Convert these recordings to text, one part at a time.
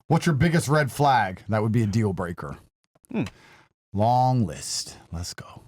What's your biggest red flag? That would be a deal breaker. Long list. Let's go.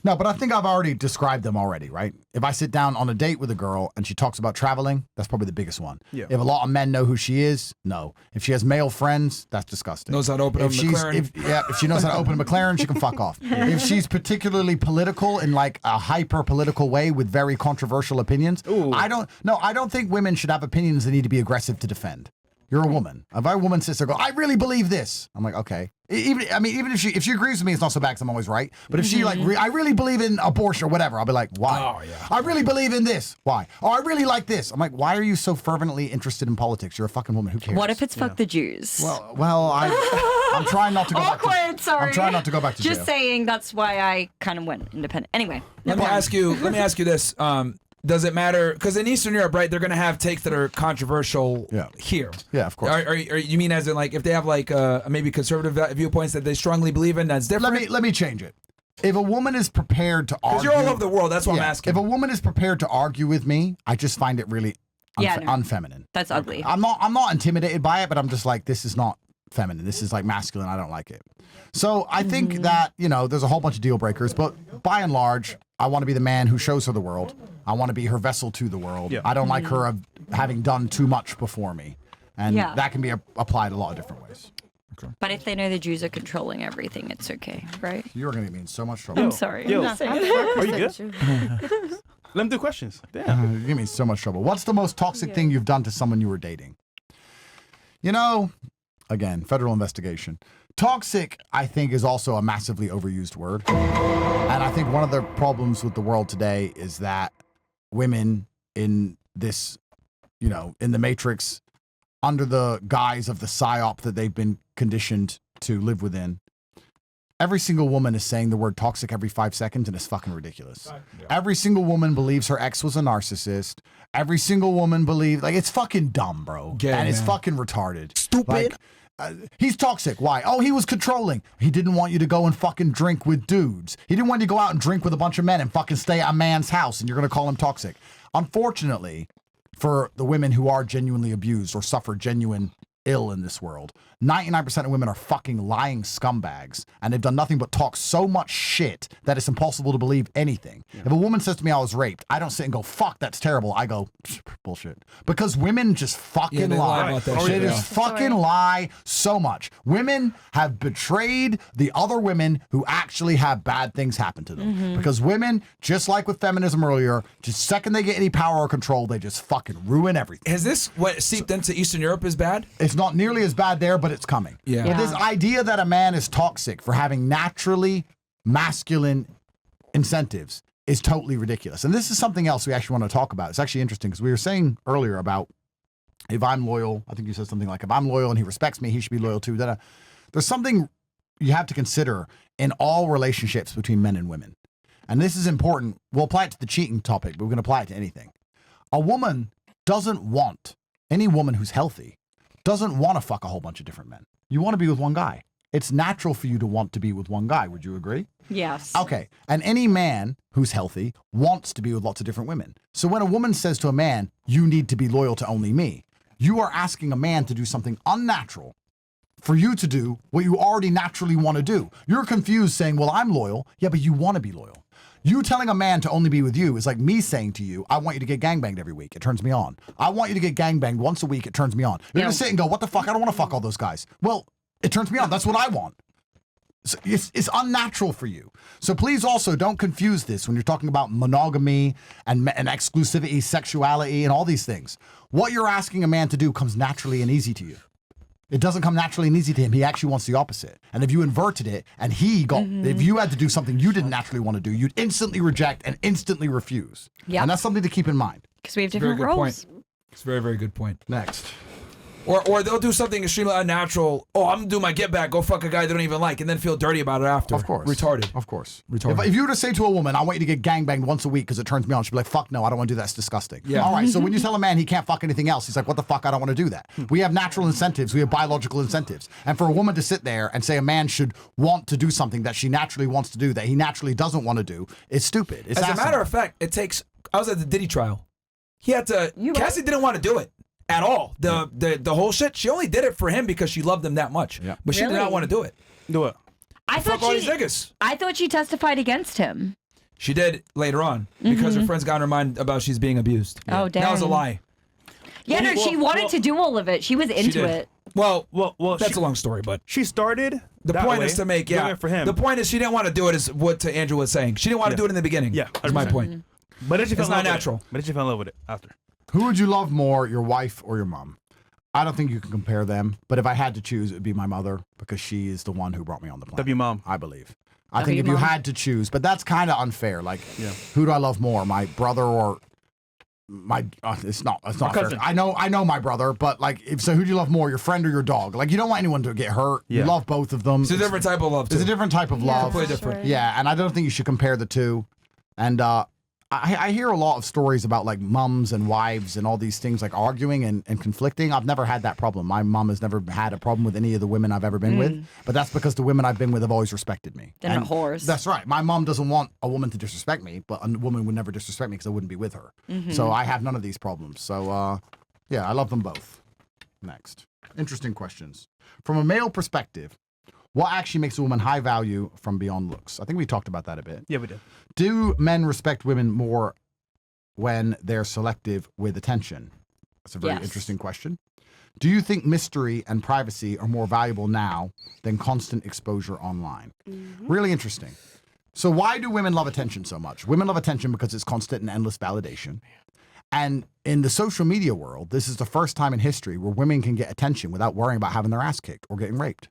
No, but I think I've already described them already, right? If I sit down on a date with a girl and she talks about traveling, that's probably the biggest one. Yeah. If a lot of men know who she is, no. If she has male friends, that's disgusting. Knows how to open a McLaren. If she knows how to open a McLaren, she can fuck off. If she's particularly political in like a hyper-political way with very controversial opinions, I don't think women should have opinions that need to be aggressive to defend. You're a woman. If a woman sits there and goes, I really believe this. I'm like, okay. Even if she agrees with me, it's not so bad because I'm always right. But if she like, I really believe in abortion or whatever, I'll be like, why? Oh, yeah. I really believe in this. Why? Oh, I really like this. I'm like, why are you so fervently interested in politics? You're a fucking woman. Who cares? What if it's fuck the Jews? Well, I'm trying not to go back to Awkward, sorry. I'm trying not to go back to Just jail. saying that's why I kind of went independent. Anyway. Let me ask you this. Does it matter? Because in Eastern Europe, right, they're going to have takes that are controversial here. Yeah, of course. Are you mean as in like if they have like maybe conservative viewpoints that they strongly believe in, that's different? Let me change it. If a woman is prepared to argue... Because you're all over the world, that's what I'm asking. If a woman is prepared to argue with me, I just find it really unfeminine. That's ugly. I'm not intimidated by it, but I'm just like, this is not feminine. This is like masculine. I don't like it. So I think that, there's a whole bunch of deal breakers, but by and large, I want to be the man who shows her the world. I want to be her vessel to the world. Yeah. I don't like her having done too much before me. And that can be applied a lot of different ways. Okay. But if they know the Jews are controlling everything, it's okay, right? You're going to get me in so much trouble. I'm sorry. Yo, are you good? Let me do questions. Damn. You give me so much trouble. What's the most toxic thing you've done to someone you were dating? Again, federal investigation. Toxic, I think, is also a massively overused word. And I think one of the problems with the world today is that women in this, in the matrix, under the guise of the psyop that they've been conditioned to live within, every single woman is saying the word toxic every 5 seconds, and it's fucking ridiculous. Yeah. Every single woman believes her ex was a narcissist. Every single woman believes, it's fucking dumb, bro. It's fucking retarded. Stupid. He's toxic. Why? Oh, he was controlling. He didn't want you to go and fucking drink with dudes. He didn't want you to go out and drink with a bunch of men and fucking stay at a man's house, and you're going to call him toxic. Unfortunately, for the women who are genuinely abused or suffer genuine ill in this world, 99% of women are fucking lying scumbags, and they've done nothing but talk so much shit that it's impossible to believe anything. Yeah. If a woman says to me I was raped, I don't sit and go, fuck, that's terrible. I go, bullshit. Because women just fucking lie. They just fucking lie so much. Women have betrayed the other women who actually have bad things happen to them. Mm-hmm. Because women, just like with feminism earlier, just second they get any power or control, they just fucking ruin everything. Has this what seeped into Eastern Europe as bad? It's not nearly as bad there, but it's coming. Yeah. But this idea that a man is toxic for having naturally masculine incentives is totally ridiculous. And this is something else we actually want to talk about. It's actually interesting because we were saying earlier about if I'm loyal, I think you said something like if I'm loyal and he respects me, he should be loyal too. There's something you have to consider in all relationships between men and women. And this is important. We'll apply it to the cheating topic, but we're going to apply it to anything. A woman doesn't want, any woman who's healthy, doesn't want to fuck a whole bunch of different men. You want to be with one guy. It's natural for you to want to be with one guy. Would you agree? Yes. Okay. And any man who's healthy wants to be with lots of different women. So when a woman says to a man, you need to be loyal to only me, you are asking a man to do something unnatural for you to do what you already naturally want to do. You're confused saying, well, I'm loyal. Yeah, but you want to be loyal. You telling a man to only be with you is like me saying to you, I want you to get gangbanged every week. It turns me on. I want you to get gangbanged once a week. It turns me on. You're going to sit and go, what the fuck? I don't want to fuck all those guys. Well, it turns me on. That's what I want. So it's unnatural for you. So please also don't confuse this when you're talking about monogamy and exclusivity, sexuality, and all these things. What you're asking a man to do comes naturally and easy to you. It doesn't come naturally and easy to him. He actually wants the opposite. And if you inverted it and if you had to do something you didn't naturally want to do, you'd instantly reject and instantly refuse. Yep. And that's something to keep in mind. Because we have different roles. It's a very, very good point. Next. Or they'll do something extremely unnatural. Oh, I'm going to do my get back, go fuck a guy they don't even like, and then feel dirty about it after. Of course. Retarded. Of course. Retarded. If you were to say to a woman, I want you to get gangbanged once a week because it turns me on, she'd be like, fuck no, I don't want to do that. It's disgusting. Yeah. All right, so when you tell a man he can't fuck anything else, he's like, what the fuck? I don't want to do that. We have natural incentives. We have biological incentives. And for a woman to sit there and say a man should want to do something that she naturally wants to do that he naturally doesn't want to do, it's stupid. It's As a matter of fact, I was at the Diddy trial. Cassie didn't want to do it. at all. The whole shit. She only did it for him because she loved him that much. Yeah. But she did not Really? want to do it. Do it. I Fuck thought all these she. niggas. I thought she testified against him. She did later on because her friends got in her mind about she's being abused. Oh, That was a dang. lie. Yeah, no, she wanted well- to do all of it. She was into did. it. Well, Well, that's she, a long story, but she started. the that point way, is to make doing it for him. The point is she didn't want to do it. Is what to Andrew was saying. She didn't want to Yeah. do it in the beginning. Yeah, is my 100%. point. But then she fell It's in love not with natural. It. But then she fell in love with it after. Who would you love more, your wife or your mom? I don't think you can compare them, but if I had to choose, it would be my mother because she is the one who brought me on the planet. W mom. I believe. I think if you mom. had to choose, but that's kind of unfair. Like, who do I love more, my brother or my? It's not fair. cousin. I know my brother, but like, so who do you love more, your friend or your dog? Like, you don't want anyone to get hurt. You Yeah. love both of them. It's a different type of love. It's Too. a different type of love. Completely different. Yeah, and I don't think you should compare the two. And I hear a lot of stories about like mums and wives and all these things like arguing and conflicting. I've never had that problem. My mom has never had a problem with any of the women I've ever been with, but that's because the women I've been with have always respected me. They're not And whores. That's right. My mom doesn't want a woman to disrespect me, but a woman would never disrespect me because I wouldn't be with her. So I have none of these problems. So yeah, I love them both. Next. Interesting questions. From a male perspective, what actually makes a woman high value from beyond looks? I think we talked about that a bit. Yeah, we did. Do men respect women more when they're selective with attention? That's a very Yes. interesting question. Do you think mystery and privacy are more valuable now than constant exposure online? Really interesting. So why do women love attention so much? Women love attention because it's constant and endless validation. And in the social media world, this is the first time in history where women can get attention without worrying about having their ass kicked or getting raped.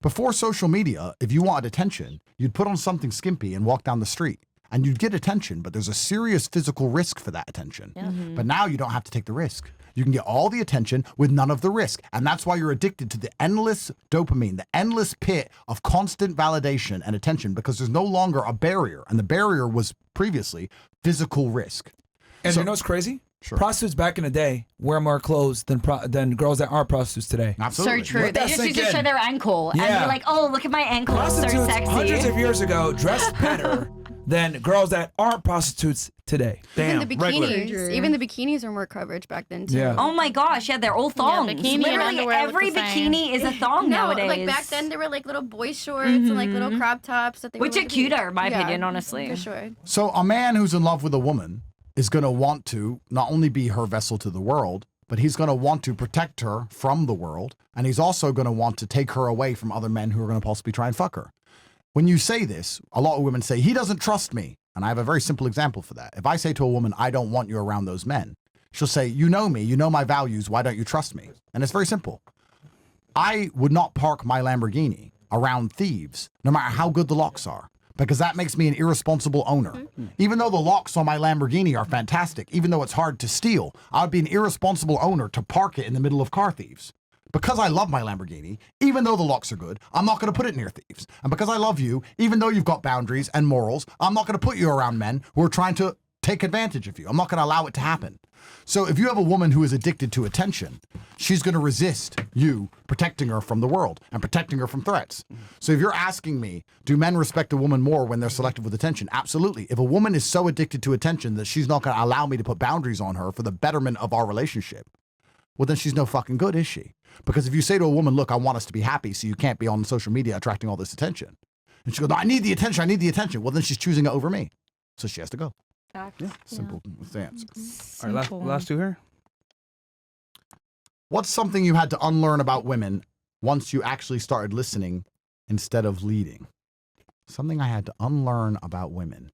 Before social media, if you wanted attention, you'd put on something skimpy and walk down the street. And you'd get attention, but there's a serious physical risk for that attention. But now you don't have to take the risk. You can get all the attention with none of the risk. And that's why you're addicted to the endless dopamine, the endless pit of constant validation and attention, because there's no longer a barrier. And the barrier was previously physical risk. And So- you know what's crazy? Sure. Prostitutes back in the day wear more clothes than girls that aren't prostitutes today. Absolutely. So true. Let They that just sink used to show in. their ankle, and Yeah. you're like, "Oh, look at my ankle, it's so Prostitutes sexy." hundreds of years ago dressed better than girls that aren't prostitutes today. Damn. Even the regular. bikinis. Even the bikinis are more coverage back then too. Yeah. Oh my gosh, yeah, they're all thongs. bikini and Literally underwear look every the same. bikini is a thong No, nowadays. like back then there were like little boy shorts and like little crop tops that they Which were are really- cuter, in my Yeah, opinion, honestly. For sure. So a man who's in love with a woman is going to want to not only be her vessel to the world, but he's going to want to protect her from the world. And he's also going to want to take her away from other men who are going to possibly try and fuck her. When you say this, a lot of women say, he doesn't trust me. And I have a very simple example for that. If I say to a woman, I don't want you around those men, she'll say, you know me, you know my values, why don't you trust me? And it's very simple. I would not park my Lamborghini around thieves, no matter how good the locks are, because that makes me an irresponsible owner. Even though the locks on my Lamborghini are fantastic, even though it's hard to steal, I would be an irresponsible owner to park it in the middle of car thieves. Because I love my Lamborghini, even though the locks are good, I'm not going to put it near thieves. And because I love you, even though you've got boundaries and morals, I'm not going to put you around men who are trying to take advantage of you. I'm not going to allow it to happen. So if you have a woman who is addicted to attention, she's going to resist you protecting her from the world and protecting her from threats. So if you're asking me, do men respect a woman more when they're selective with attention? Absolutely. If a woman is so addicted to attention that she's not going to allow me to put boundaries on her for the betterment of our relationship, well, then she's no fucking good, is she? Because if you say to a woman, look, I want us to be happy, so you can't be on social media attracting all this attention. And she goes, no, I need the attention, I need the attention. Well, then she's choosing it over me. So she has to go. Simple. That's the answer. All right, last two here. What's something you had to unlearn about women once you actually started listening instead of leading? Something I had to unlearn about women.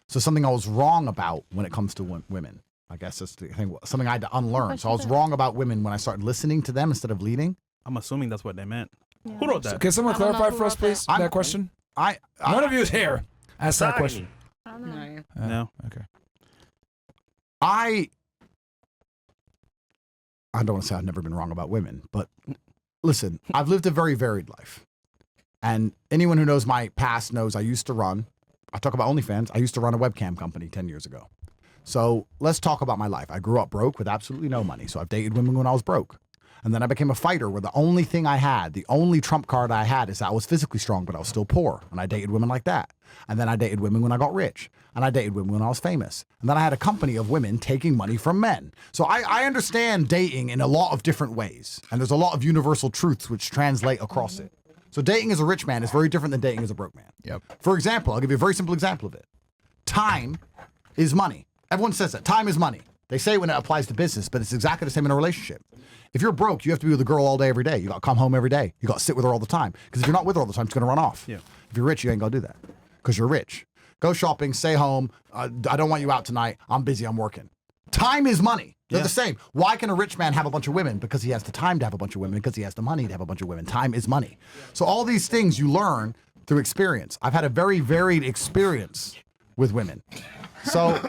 So something I was wrong about when it comes to women. I guess that's the thing. Something I had to unlearn. So I was wrong about women when I started listening to them instead of leading. I'm assuming that's what they meant. Who wrote that? Can someone I don't know clarify who for us, wrote that. please, that question? I One of you is here. Ask that question. I don't know. No. No. Okay. I don't want to say I've never been wrong about women, but listen, I've lived a very varied life. And anyone who knows my past knows I used to run, I talk about OnlyFans, I used to run a webcam company 10 years ago. So let's talk about my life. I grew up broke with absolutely no money. So I've dated women when I was broke. And then I became a fighter where the only thing I had, the only trump card I had is that I was physically strong, but I was still poor. And I dated women like that. And then I dated women when I got rich. And I dated women when I was famous. And then I had a company of women taking money from men. So I understand dating in a lot of different ways. And there's a lot of universal truths which translate across it. So dating as a rich man is very different than dating as a broke man. Yep. For example, I'll give you a very simple example of it. Time is money. Everyone says that. Time is money. They say it when it applies to business, but it's exactly the same in a relationship. If you're broke, you have to be with a girl all day, every day. You got to come home every day. You got to sit with her all the time. Because if you're not with her all the time, it's going to run off. Yeah. If you're rich, you ain't going to do that. Because you're rich. Go shopping, stay home. I don't want you out tonight. I'm busy, I'm working. Time is money. They're the same. Why can a rich man have a bunch of women? Because he has the time to have a bunch of women, because he has the money to have a bunch of women. Time is money. So all these things you learn through experience. I've had a very varied experience with women. So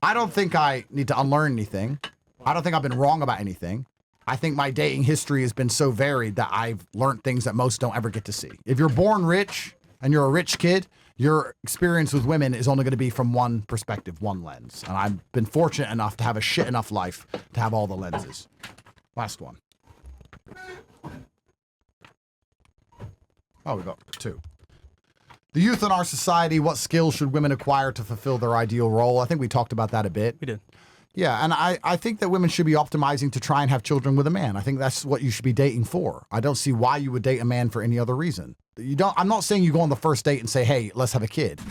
I don't think I need to unlearn anything. I don't think I've been wrong about anything. I think my dating history has been so varied that I've learned things that most don't ever get to see. If you're born rich and you're a rich kid, your experience with women is only going to be from one perspective, one lens. And I've been fortunate enough to have a shit enough life to have all the lenses. Last one. Oh, we got two. The youth in our society, what skills should women acquire to fulfill their ideal role? I think we talked about that a bit. We did. Yeah, and I think that women should be optimizing to try and have children with a man. I think that's what you should be dating for. I don't see why you would date a man for any other reason. I'm not saying you go on the first date and say, hey, let's have a kid.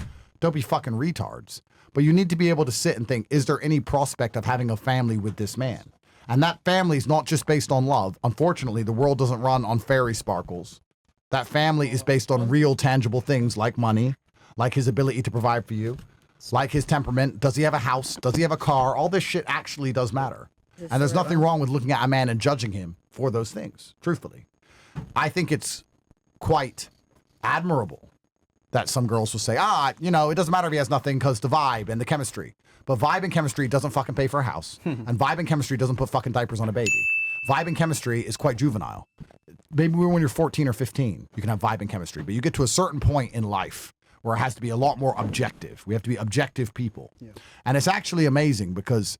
Don't be fucking retards. But you need to be able to sit and think, is there any prospect of having a family with this man? And that family is not just based on love. Unfortunately, the world doesn't run on fairy sparkles. That family is based on real, tangible things like money, like his ability to provide for you, like his temperament. Does he have a house? Does he have a car? All this shit actually does matter. And there's nothing wrong with looking at a man and judging him for those things, truthfully. I think it's quite admirable that some girls will say, it doesn't matter if he has nothing because the vibe and the chemistry. But vibe and chemistry doesn't fucking pay for a house. And vibe and chemistry doesn't put fucking diapers on a baby. Vibe and chemistry is quite juvenile. Maybe when you're 14 or 15, you can have vibe and chemistry. But you get to a certain point in life where it has to be a lot more objective. We have to be objective people. Yeah. And it's actually amazing because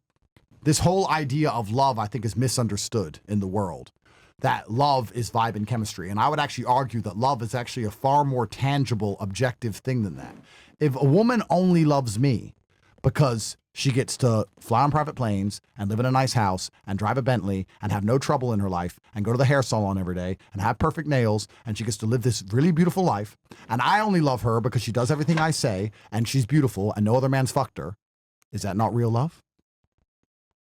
this whole idea of love, I think, is misunderstood in the world. That love is vibe and chemistry. And I would actually argue that love is actually a far more tangible, objective thing than that. If a woman only loves me because she gets to fly on private planes and live in a nice house and drive a Bentley and have no trouble in her life and go to the hair salon every day and have perfect nails, and she gets to live this really beautiful life, and I only love her because she does everything I say and she's beautiful and no other man's fucked her, is that not real love?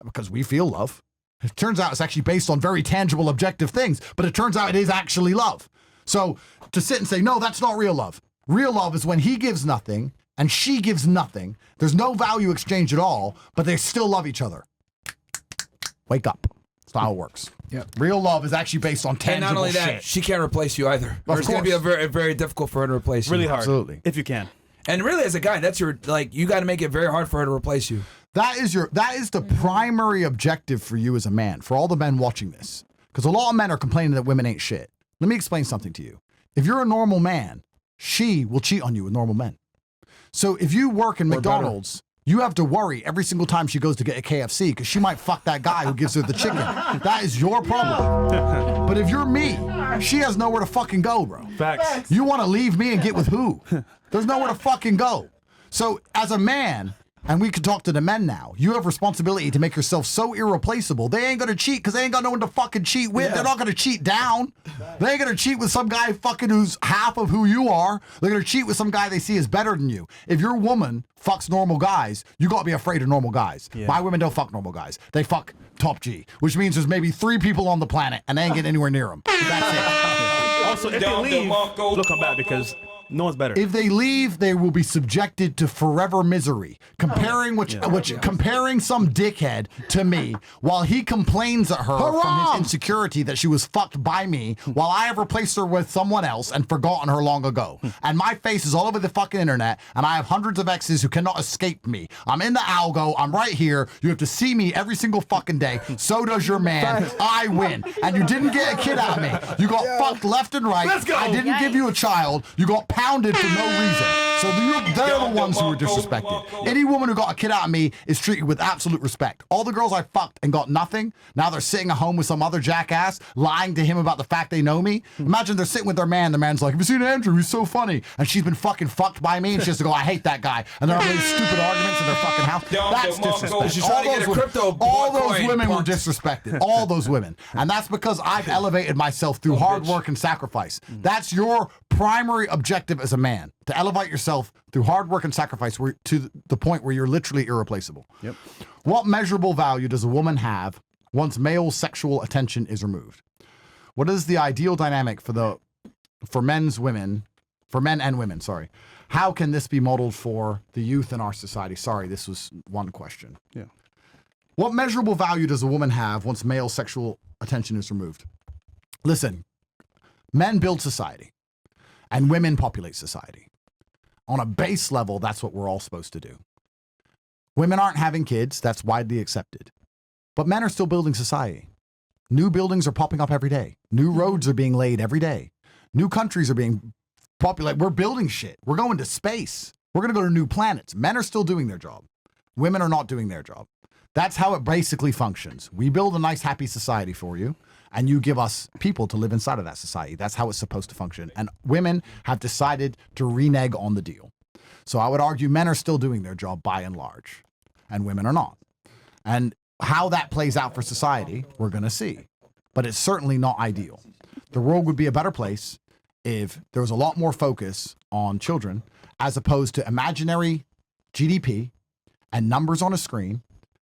Because we feel love. It turns out it's actually based on very tangible, objective things, but it turns out it is actually love. So to sit and say, no, that's not real love. Real love is when he gives nothing and she gives nothing. There's no value exchange at all, but they still love each other. Wake up. That's not how it works. Yep. Real love is actually based on tangible shit. And not only that, she can't replace you either. It's going to be very, very difficult for her to replace you. Really hard. Absolutely. If you can. And really, as a guy, that's you got to make it very hard for her to replace you. That is the primary objective for you as a man, for all the men watching this. Because a lot of men are complaining that women ain't shit. Let me explain something to you. If you're a normal man, she will cheat on you with normal men. So if you work in McDonald's, you have to worry every single time she goes to get a KFC because she might fuck that guy who gives her the chicken. That is your problem. But if you're me, she has nowhere to fucking go, bro. Facts. You want to leave me and get with who? There's nowhere to fucking go. So as a man, and we can talk to the men now, you have responsibility to make yourself so irreplaceable. They ain't gonna cheat because they ain't got no one to fucking cheat with. Yeah. They're not gonna cheat down. They ain't gonna cheat with some guy fucking who's half of who you are. They're gonna cheat with some guy they see as better than you. If your woman fucks normal guys, you gotta be afraid of normal guys. Yeah. My women don't fuck normal guys. They fuck top G, which means there's maybe 3 people on the planet and they ain't getting anywhere near them. That's it. Also, if they leave, they'll come back because no one's better. If they leave, they will be subjected to forever misery. Comparing comparing some dickhead to me while he complains at her from his insecurity that she was fucked by me while I have replaced her with someone else and forgotten her long ago. And my face is all over the fucking internet and I have hundreds of exes who cannot escape me. I'm in the algo. I'm right here. You have to see me every single fucking day. So does your man. I win. And you didn't get a kid out of me. You got fucked left and right. Let's go. I didn't give you a child. You got pounded for no reason. So they're the ones who were disrespected. Any woman who got a kid out of me is treated with absolute respect. All the girls I fucked and got nothing, now they're sitting at home with some other jackass lying to him about the fact they know me. Imagine they're sitting with their man, the man's like, have you seen Andrew? He's so funny. And she's been fucking fucked by me, and she has to go, I hate that guy. And they're having these stupid arguments in their fucking house. That's disrespect. She's trying to get a crypto all those coin, women were punks. disrespected. All those women. And that's because I've elevated myself through hard work and sacrifice. That's your primary objective as a man, to elevate yourself through hard work and sacrifice to the point where you're literally irreplaceable. Yep. What measurable value does a woman have once male sexual attention is removed? What is the ideal dynamic for men and women, sorry. How can this be modeled for the youth in our society? Sorry, this was one question. Yeah. What measurable value does a woman have once male sexual attention is removed? Listen, men build society and women populate society. On a base level, that's what we're all supposed to do. Women aren't having kids, that's widely accepted. But men are still building society. New buildings are popping up every day. New roads are being laid every day. New countries are being populated. We're building shit. We're going to space. We're going to go to new planets. Men are still doing their job. Women are not doing their job. That's how it basically functions. We build a nice, happy society for you, and you give us people to live inside of that society. That's how it's supposed to function. And women have decided to renege on the deal. So I would argue men are still doing their job by and large, and women are not. And how that plays out for society, we're going to see. But it's certainly not ideal. The world would be a better place if there was a lot more focus on children as opposed to imaginary GDP and numbers on a screen,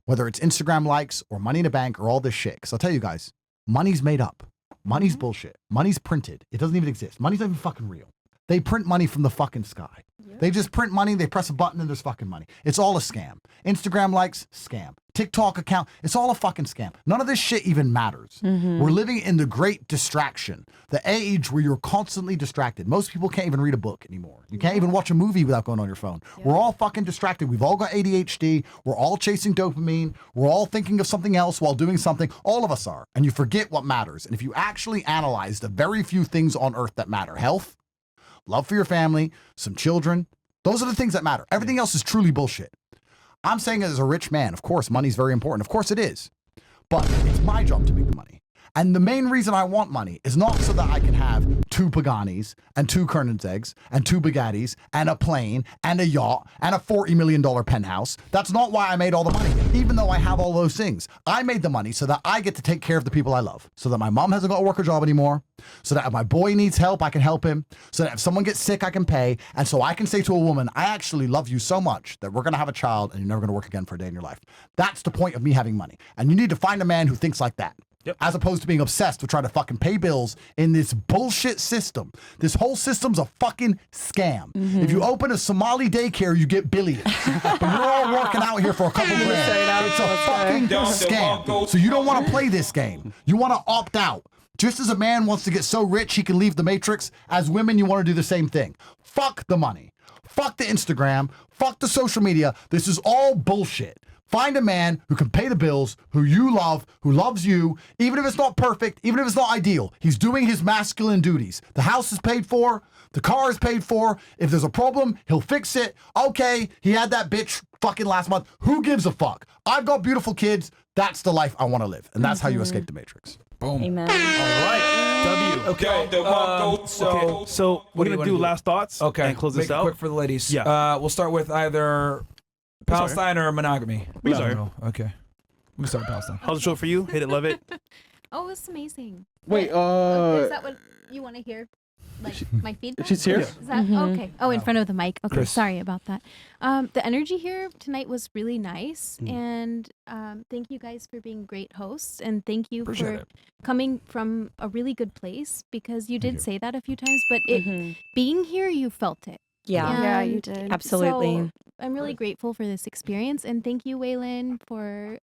whether it's Instagram likes or money in a bank or all this shit. Because I'll tell you guys, money's made up. Money's bullshit. Money's printed. It doesn't even exist. Money's not even fucking real. They print money from the fucking sky. Yep. They just print money, they press a button, and there's fucking money. It's all a scam. Instagram likes, scam. TikTok account, it's all a fucking scam. None of this shit even matters. We're living in the great distraction, the age where you're constantly distracted. Most people can't even read a book anymore. You can't even watch a movie without going on your phone. Yep. We're all fucking distracted. We've all got ADHD. We're all chasing dopamine. We're all thinking of something else while doing something. All of us are. And you forget what matters. And if you actually analyze the very few things on earth that matter, health, love for your family, some children, those are the things that matter. Everything else is truly bullshit. I'm saying as a rich man, of course, money's very important. Of course it is. But it's my job to make the money. And the main reason I want money is not so that I can have 2 Paganis and 2 Koenigseggs and 2 Bugattis and a plane and a yacht and a $40 million penthouse. That's not why I made all the money, even though I have all those things. I made the money so that I get to take care of the people I love, so that my mom hasn't got to work a job anymore, so that if my boy needs help, I can help him, so that if someone gets sick, I can pay, and so I can say to a woman, I actually love you so much that we're going to have a child and you're never going to work again for a day in your life. That's the point of me having money. And you need to find a man who thinks like that. Yep. As opposed to being obsessed with trying to fucking pay bills in this bullshit system. This whole system's a fucking scam. If you open a Somali daycare, you get billions. But you're all working out here for a couple grand. It's a fucking scam. So you don't want to play this game. You want to opt out. Just as a man wants to get so rich he can leave the Matrix, as women, you want to do the same thing. Fuck the money. Fuck the Instagram. Fuck the social media. This is all bullshit. Find a man who can pay the bills, who you love, who loves you, even if it's not perfect, even if it's not ideal. He's doing his masculine duties. The house is paid for. The car is paid for. If there's a problem, he'll fix it. Okay, he had that bitch fucking last month. Who gives a fuck? I've got beautiful kids. That's the life I want to live. And that's how you escape the Matrix. Boom. Amen. All right. W. Okay. So we're going to do last thoughts and close this Make it out. quick for the ladies. Yeah. We'll start with either Palestine or monogamy. Okay. We start with Palestine. How's the show for you? Hit it, love it. Oh, it's amazing. Wait, is that what you want to hear? Like my feedback? she's here. Is that okay? Oh, in front of the mic. Okay, Chris. sorry about that. The energy here tonight was really nice, and thank you guys for being great hosts, and thank you Appreciate for it. coming from a really good place, because you did say that a few times, but being here, you felt it. Yeah. Yeah, you And did. Absolutely. so I'm really grateful for this experience, and thank you, Waylon, for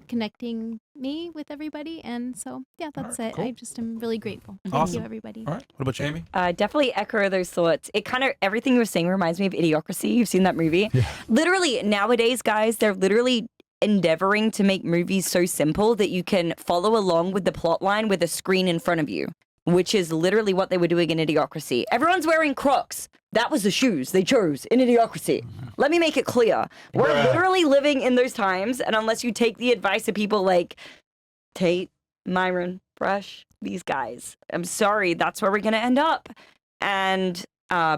connecting me with everybody. And so, yeah, that's it. cool. I just am really grateful. Thank Awesome. you, everybody. All right. What about you? Amy? Definitely echo those thoughts. It kind of, everything you were saying reminds me of Idiocracy. You've seen that movie? Yeah. Literally, nowadays, guys, they're literally endeavoring to make movies so simple that you can follow along with the plot line with a screen in front of you. which is literally what they were doing in Idiocracy. Everyone's wearing Crocs. That was the shoes they chose in Idiocracy. Let me make it clear. We're literally living in those times, and unless you take the advice of people like Tate, Myron, Fresh, these guys, I'm sorry, that's where we're going to end up. And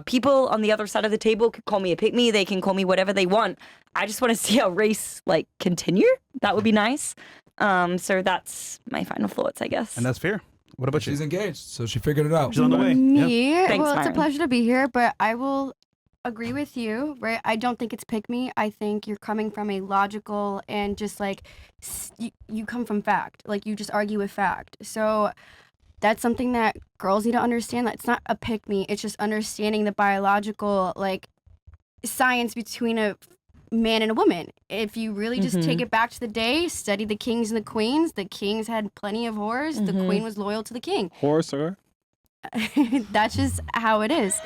people on the other side of the table could call me a pick-me. They can call me whatever they want. I just want to see our race, like, continue. That would be nice. So that's my final thoughts, I guess. And that's fair. What about She's you? engaged, so she figured it out. She's on the way. Me? Thanks, Well, it's Myron. a pleasure to be here, but I will agree with you, right? I don't think it's pick me. I think you're coming from a logical and just like, you come from fact. Like, you just argue with fact. So that's something that girls need to understand. That it's not a pick me. It's just understanding the biological, like, science between a man and a woman. If you really just take it back to the day, study the kings and the queens. The kings had plenty of whores. The queen was loyal to the king. Horse, sir. That's just how it is.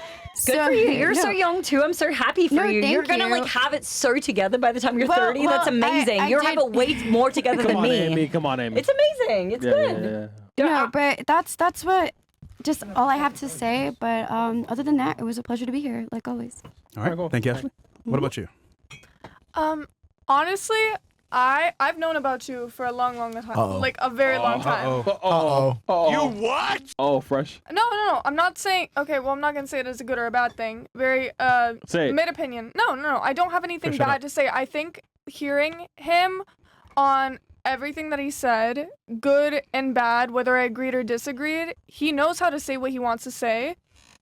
Good for you. You're so young too. I'm so happy for No, you. thank You're gonna you. like have it so together by the time you're Well, 30. That's well, amazing. I You did- have it way more together Come than on, me. Amy. Come on, Amy. It's amazing. It's good. No, but that's what just all I have to say. But other than that, it was a pleasure to be here, like always. All right. Thank you, Ashley. What about you? Honestly, I've known about you for a long time, like a very long time. Uh-oh. Oh, fresh. No. I'm not saying. Okay, well, I'm not gonna say it as a good or a bad thing. Very Say it. mid opinion. No. I don't have anything Okay, shut bad up. to say. I think hearing him on everything that he said, good and bad, whether I agreed or disagreed, he knows how to say what he wants to say,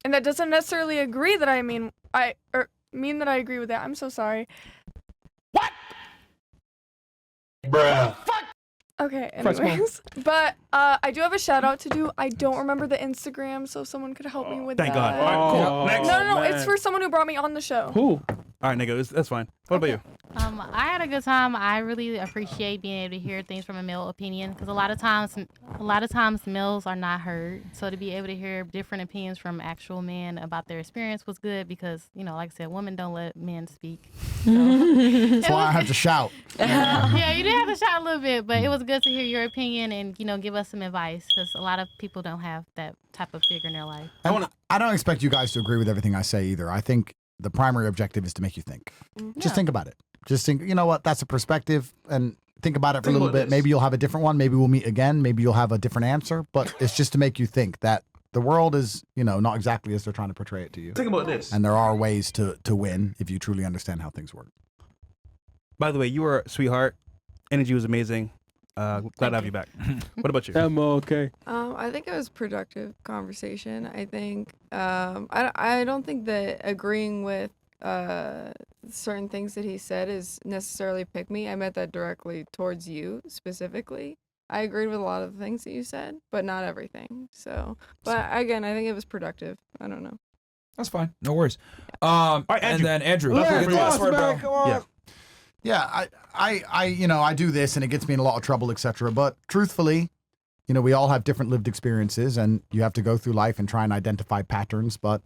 and that doesn't necessarily agree that I mean that I agree with that. I'm so sorry. Okay, anyways. But I do have a shout out to do. I don't remember the Instagram, so if someone could help me with Thank that. God. All right, cool. Next. No, man. it's for someone who brought me on the show. Who? All right, nigga, that's fine. What about you? I had a good time. I really appreciate being able to hear things from a male opinion because a lot of times males are not heard. So to be able to hear different opinions from actual men about their experience was good because, like I said, women don't let men speak. That's why I have to shout. Yeah, you did have to shout a little bit, but it was good to hear your opinion and, give us some advice because a lot of people don't have that type of figure in their life. I don't expect you guys to agree with everything I say either. I think the primary objective is to make you think. Just think about it. Just think, you know what, that's a perspective, and think about it for a little bit. Maybe you'll have a different one. Maybe we'll meet again. Maybe you'll have a different answer, but it's just to make you think that the world is, not exactly as they're trying to portray it to you. Think about this. And there are ways to win if you truly understand how things work. By the way, you were a sweetheart. Energy was amazing. Glad to have you back. What about you? I'm okay. I think it was productive conversation. I think I don't think that agreeing with certain things that he said is necessarily pick me. I meant that directly towards you specifically. I agreed with a lot of the things that you said, but not everything. So, but again, I think it was productive. I don't know. That's fine. No worries. And Andrew. then Andrew. Yeah, get the last word, bro. come on. Yeah. Yeah, I do this and it gets me in a lot of trouble, etc. But truthfully, we all have different lived experiences and you have to go through life and try and identify patterns. But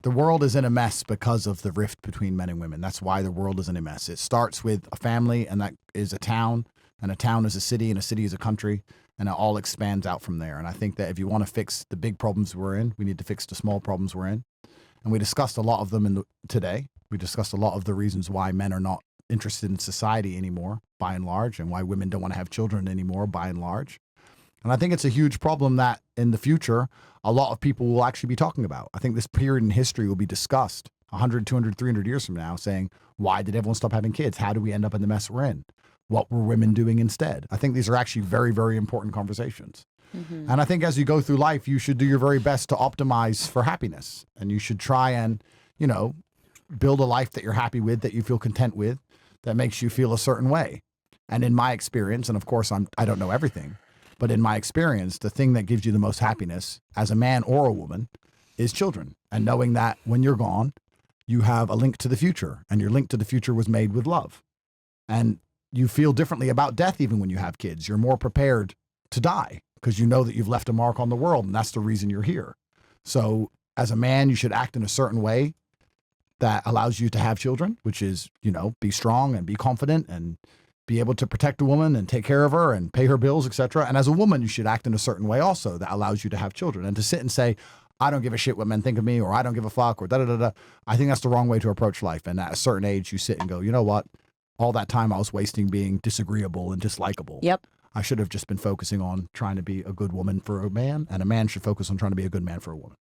the world is in a mess because of the rift between men and women. That's why the world is in a mess. It starts with a family, and that is a town, and a town is a city, and a city is a country, and it all expands out from there. And I think that if you want to fix the big problems we're in, we need to fix the small problems we're in. And we discussed a lot of them today. We discussed a lot of the reasons why men are not interested in society anymore, by and large, and why women don't want to have children anymore, by and large. And I think it's a huge problem that in the future, a lot of people will actually be talking about. I think this period in history will be discussed 100, 200, 300 years from now, saying, why did everyone stop having kids? How do we end up in the mess we're in? What were women doing instead? I think these are actually very, very important conversations. Mm-hmm. And I think as you go through life, you should do your very best to optimize for happiness. And you should try and, build a life that you're happy with, that you feel content with, that makes you feel a certain way. And in my experience, and of course I don't know everything, but in my experience, the thing that gives you the most happiness as a man or a woman is children. And knowing that when you're gone, you have a link to the future, and your link to the future was made with love. And you feel differently about death even when you have kids. You're more prepared to die because you know that you've left a mark on the world, and that's the reason you're here. So as a man, you should act in a certain way that allows you to have children, which is, be strong and be confident and be able to protect a woman and take care of her and pay her bills, etc. And as a woman, you should act in a certain way also that allows you to have children. And to sit and say, I don't give a shit what men think of me, or I don't give a fuck, or da-da-da-da, I think that's the wrong way to approach life. And at a certain age, you sit and go, you know what? All that time I was wasting being disagreeable and dislikable. Yep. I should have just been focusing on trying to be a good woman for a man, and a man should focus on trying to be a good man for a woman.